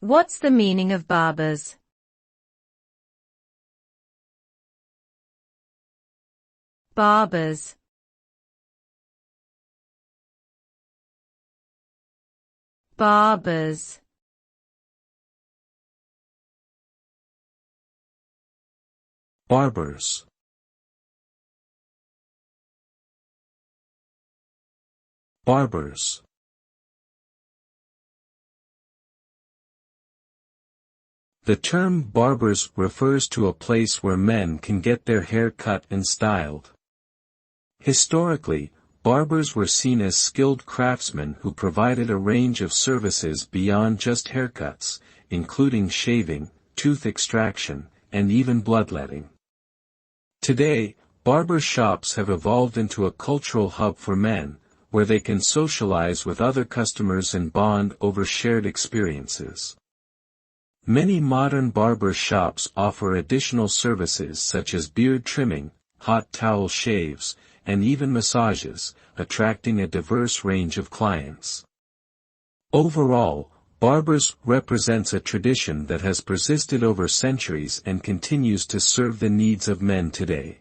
What's the meaning of barbers? Barbers. Barbers. Barbers. Barbers. The term barbers refers to a place where men can get their hair cut and styled. Historically, barbers were seen as skilled craftsmen who provided a range of services beyond just haircuts, including shaving, tooth extraction, and even bloodletting. Today, barber shops have evolved into a cultural hub for men, where they can socialize with other customers and bond over shared experiences. Many modern barber shops offer additional services such as beard trimming, hot towel shaves, and even massages, attracting a diverse range of clients. Overall, barbers represents a tradition that has persisted over centuries and continues to serve the needs of men today.